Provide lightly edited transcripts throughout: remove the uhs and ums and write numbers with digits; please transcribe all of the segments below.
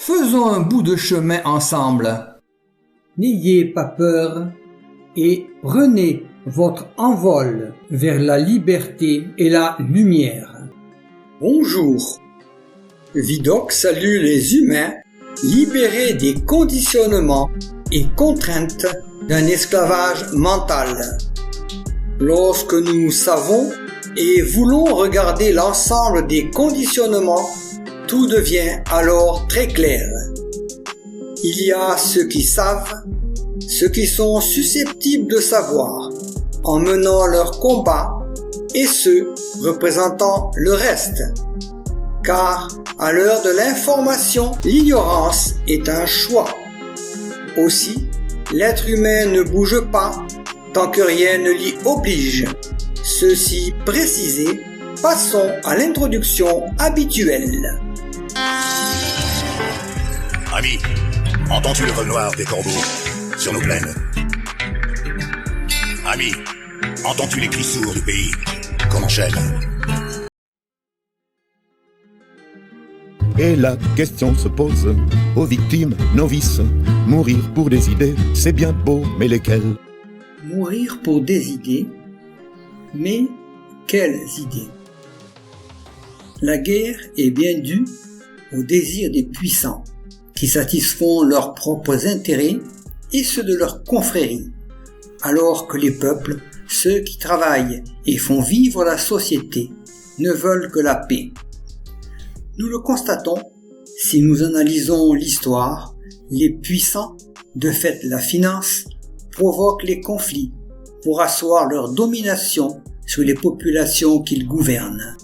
faisons un bout de chemin ensemble. N'ayez pas peur et prenez votre envol vers la liberté et la lumière. Bonjour. Vidocq salue les humains libérés des conditionnements et contraintes d'un esclavage mental. Lorsque nous savons et voulons regarder l'ensemble des conditionnements, tout devient alors très clair. Il y a ceux qui savent, ceux qui sont susceptibles de savoir, en menant leur combat, et ceux représentant le reste. Car, à l'heure de l'information, l'ignorance est un choix. Aussi, l'être humain ne bouge pas tant que rien ne l'y oblige. Ceci précisé, passons à l'introduction habituelle. Ami, entends-tu le vol noir des corbeaux sur nos plaines? Ami, entends-tu les cris sourds du pays qu'on enchaîne? Et la question se pose aux victimes novices. Mourir pour des idées, c'est bien beau, mais lesquelles? Mourir pour des idées, mais quelles idées? La guerre est bien due au désir des puissants, qui satisfont leurs propres intérêts et ceux de leurs confréries, alors que les peuples, ceux qui travaillent et font vivre la société, ne veulent que la paix. Nous le constatons si nous analysons l'histoire. Les puissants, de fait la finance, provoquent les conflits pour asseoir leur domination sur les populations qu'ils gouvernent.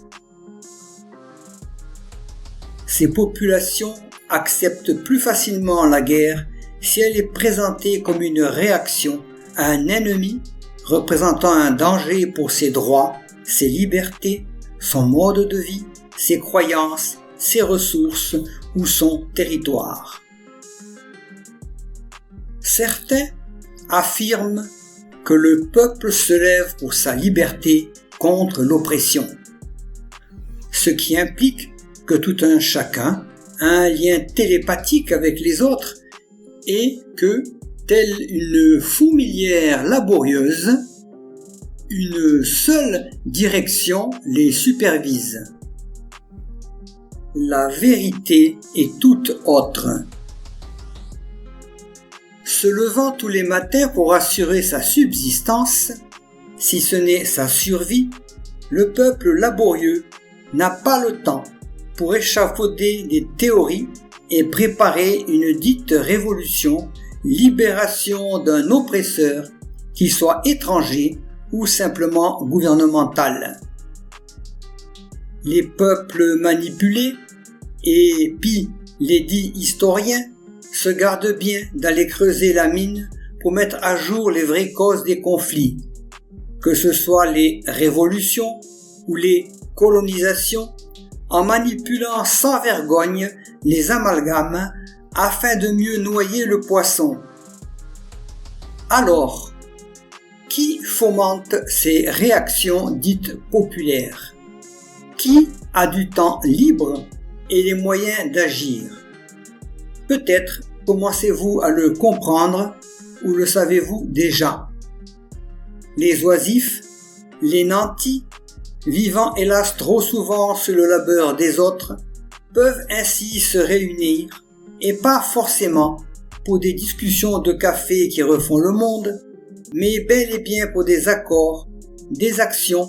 Ces populations acceptent plus facilement la guerre si elle est présentée comme une réaction à un ennemi représentant un danger pour ses droits, ses libertés, son mode de vie, ses croyances, ses ressources ou son territoire. Certains affirment que le peuple se lève pour sa liberté contre l'oppression, ce qui implique que tout un chacun a un lien télépathique avec les autres et que, telle une fourmilière laborieuse, une seule direction les supervise. La vérité est toute autre. Se levant tous les matins pour assurer sa subsistance, si ce n'est sa survie, le peuple laborieux n'a pas le temps pour échafauder des théories et préparer une dite révolution, libération d'un oppresseur, qu'il soit étranger ou simplement gouvernemental. Les peuples manipulés, et puis les dits historiens, se gardent bien d'aller creuser la mine pour mettre à jour les vraies causes des conflits, que ce soit les révolutions ou les colonisations, en manipulant sans vergogne les amalgames afin de mieux noyer le poisson. Alors, qui fomente ces réactions dites populaires? Qui a du temps libre et les moyens d'agir? Peut-être commencez-vous à le comprendre ou le savez-vous déjà? Les oisifs, les nantis, vivant hélas trop souvent sur le labeur des autres, peuvent ainsi se réunir, et pas forcément pour des discussions de café qui refont le monde, mais bel et bien pour des accords, des actions,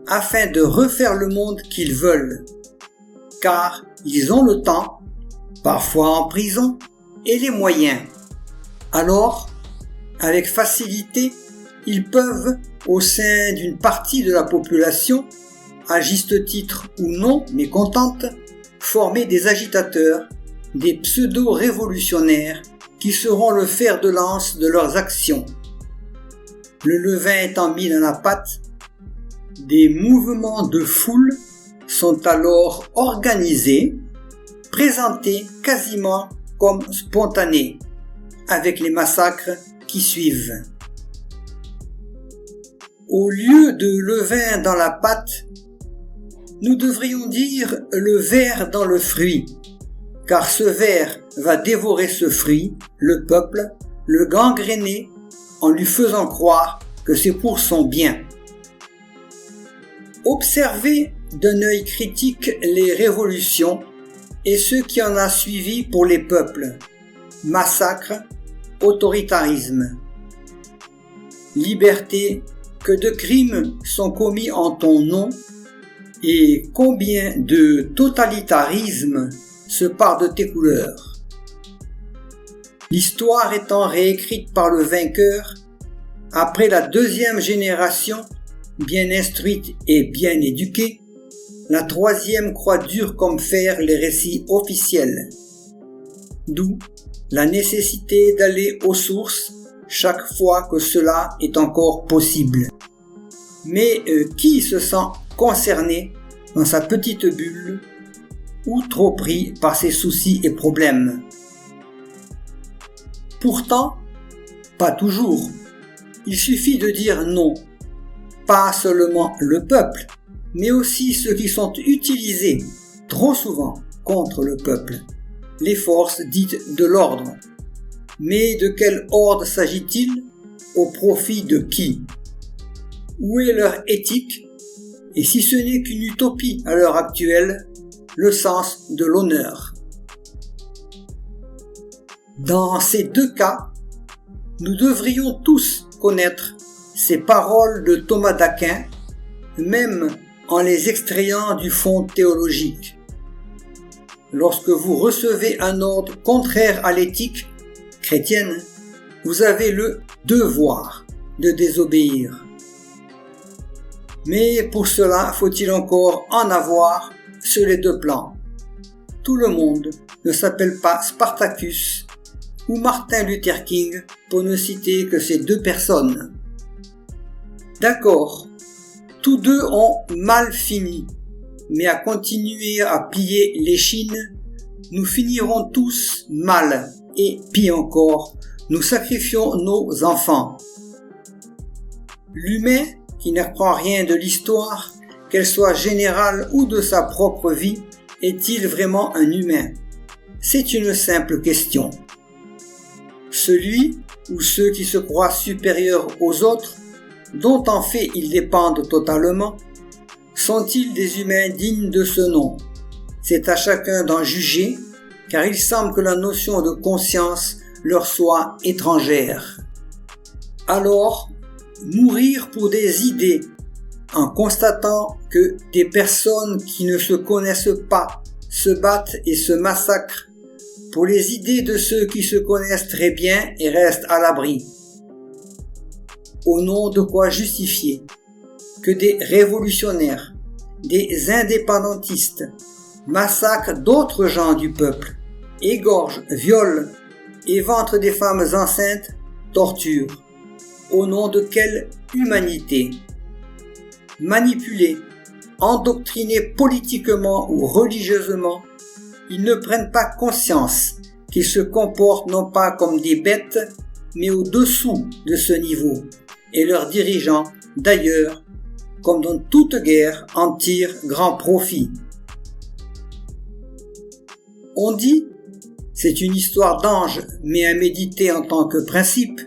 afin de refaire le monde qu'ils veulent. Car ils ont le temps, parfois en prison, et les moyens. Alors, avec facilité, ils peuvent, au sein d'une partie de la population, à juste titre ou non mécontente, former des agitateurs, des pseudo-révolutionnaires qui seront le fer de lance de leurs actions. Le levain étant mis dans la pâte, des mouvements de foule sont alors organisés, présentés quasiment comme spontanés, avec les massacres qui suivent. Au lieu de levain dans la pâte, nous devrions dire le ver dans le fruit, car ce ver va dévorer ce fruit, le peuple, le gangréner en lui faisant croire que c'est pour son bien. Observez d'un œil critique les révolutions et ce qui en a suivi pour les peuples. Massacre, autoritarisme. Liberté, que de crimes sont commis en ton nom et combien de totalitarisme se part de tes couleurs. L'histoire étant réécrite par le vainqueur, après la deuxième génération, bien instruite et bien éduquée, la troisième croit dur comme fer les récits officiels. D'où la nécessité d'aller aux sources chaque fois que cela est encore possible. Mais qui se sent concerné dans sa petite bulle ou trop pris par ses soucis et problèmes? Pourtant, pas toujours. Il suffit de dire non. Pas seulement le peuple, mais aussi ceux qui sont utilisés trop souvent contre le peuple, les forces dites de l'ordre. Mais de quel ordre s'agit-il? Au profit de qui? Où est leur éthique? Et si ce n'est qu'une utopie à l'heure actuelle, le sens de l'honneur. Dans ces deux cas, nous devrions tous connaître ces paroles de Thomas d'Aquin, même en les extrayant du fond théologique. Lorsque vous recevez un ordre contraire à l'éthique chrétienne, vous avez le devoir de désobéir. Mais pour cela, faut-il encore en avoir sur les deux plans. Tout le monde ne s'appelle pas Spartacus ou Martin Luther King pour ne citer que ces deux personnes. D'accord, tous deux ont mal fini, mais à continuer à plier l'échine, nous finirons tous mal et, pire encore, nous sacrifions nos enfants. L'humain, qui n'apprend rien de l'histoire, qu'elle soit générale ou de sa propre vie, est-il vraiment un humain? C'est une simple question. Celui ou ceux qui se croient supérieurs aux autres, dont en fait ils dépendent totalement, sont-ils des humains dignes de ce nom? C'est à chacun d'en juger, car il semble que la notion de conscience leur soit étrangère. Alors, mourir pour des idées, en constatant que des personnes qui ne se connaissent pas se battent et se massacrent pour les idées de ceux qui se connaissent très bien et restent à l'abri. Au nom de quoi justifier que des révolutionnaires, des indépendantistes massacrent d'autres gens du peuple, égorgent, violent, éventrent des femmes enceintes, torturent. Au nom de quelle humanité? Manipulés, endoctrinés politiquement ou religieusement, ils ne prennent pas conscience qu'ils se comportent non pas comme des bêtes, mais au-dessous de ce niveau, et leurs dirigeants, d'ailleurs, comme dans toute guerre, en tirent grand profit. On dit, c'est une histoire d'ange, mais à méditer en tant que principe,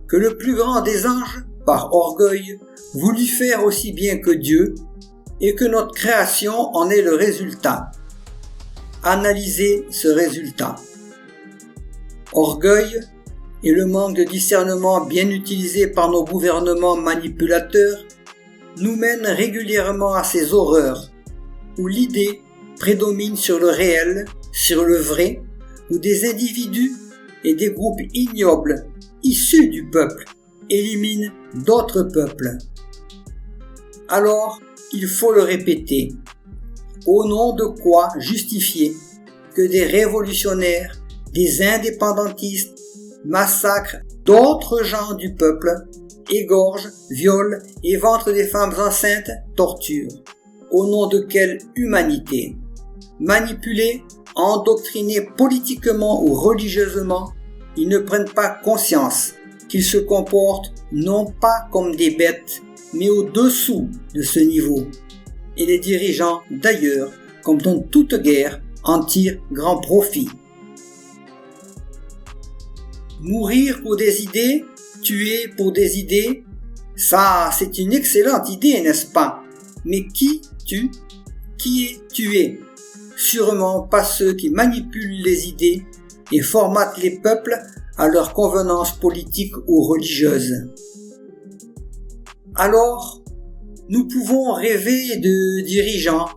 que le plus grand des anges, par orgueil, voulut faire aussi bien que Dieu, et que notre création en est le résultat. Analysez ce résultat. Orgueil et le manque de discernement bien utilisé par nos gouvernements manipulateurs nous mènent régulièrement à ces horreurs, où l'idée prédomine sur le réel, sur le vrai, où des individus et des groupes ignobles issus du peuple éliminent d'autres peuples. Alors, il faut le répéter. Au nom de quoi justifier que des révolutionnaires, des indépendantistes massacrent d'autres gens du peuple, égorgent, violent, éventrent des femmes enceintes, torturent? Au nom de quelle humanité? Manipulés, endoctrinés politiquement ou religieusement, ils ne prennent pas conscience qu'ils se comportent non pas comme des bêtes, mais au-dessous de ce niveau. Et les dirigeants, d'ailleurs, comme dans toute guerre, en tirent grand profit. Mourir pour des idées, tuer pour des idées, ça c'est une excellente idée, n'est-ce pas? Mais qui tue? Qui est tué? Sûrement pas ceux qui manipulent les idées et formatent les peuples à leur convenance politique ou religieuse. Alors, nous pouvons rêver de dirigeants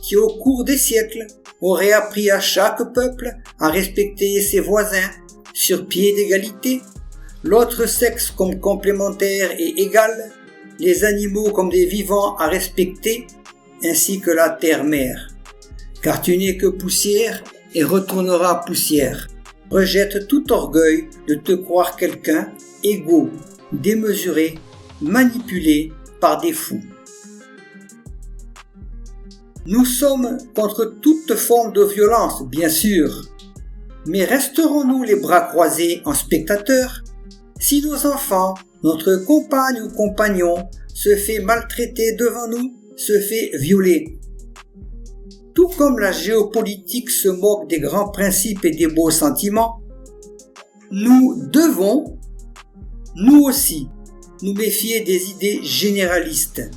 qui, au cours des siècles, auraient appris à chaque peuple à respecter ses voisins sur pied d'égalité, l'autre sexe comme complémentaire et égal, les animaux comme des vivants à respecter, ainsi que la terre-mère. Car tu n'es que poussière et retourneras poussière. Rejette tout orgueil de te croire quelqu'un, égaux, démesuré, manipulé par des fous. Nous sommes contre toute forme de violence, bien sûr, mais resterons-nous les bras croisés en spectateurs? Si nos enfants, notre compagne ou compagnon, se fait maltraiter devant nous, se fait violer. Tout comme la géopolitique se moque des grands principes et des beaux sentiments, nous devons, nous aussi, nous méfier des idées généralistes.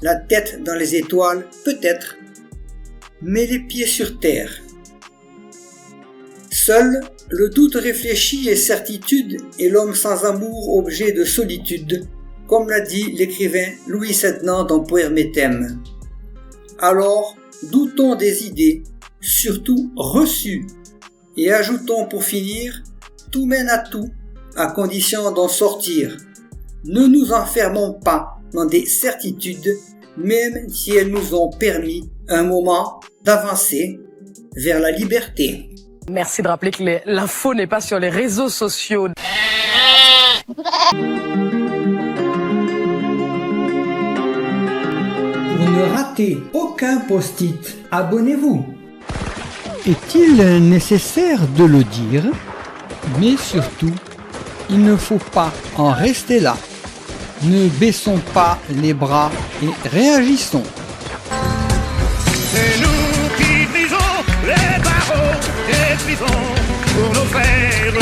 La tête dans les étoiles, peut-être, mais les pieds sur terre. Seul le doute réfléchi est certitude et l'homme sans amour objet de solitude, comme l'a dit l'écrivain Louis Sednan dans Poërmethème. Alors, doutons des idées, surtout reçues, et ajoutons pour finir, tout mène à tout, à condition d'en sortir. Ne nous enfermons pas dans des certitudes, même si elles nous ont permis un moment d'avancer vers la liberté. Merci de rappeler que l'info n'est pas sur les réseaux sociaux. Pour ne rater aucun post-it, abonnez-vous. Est-il nécessaire de le dire? Mais surtout, il ne faut pas en rester là. Ne baissons pas les bras et réagissons. C'est nous qui brisons les barreaux des prisons pour nos frères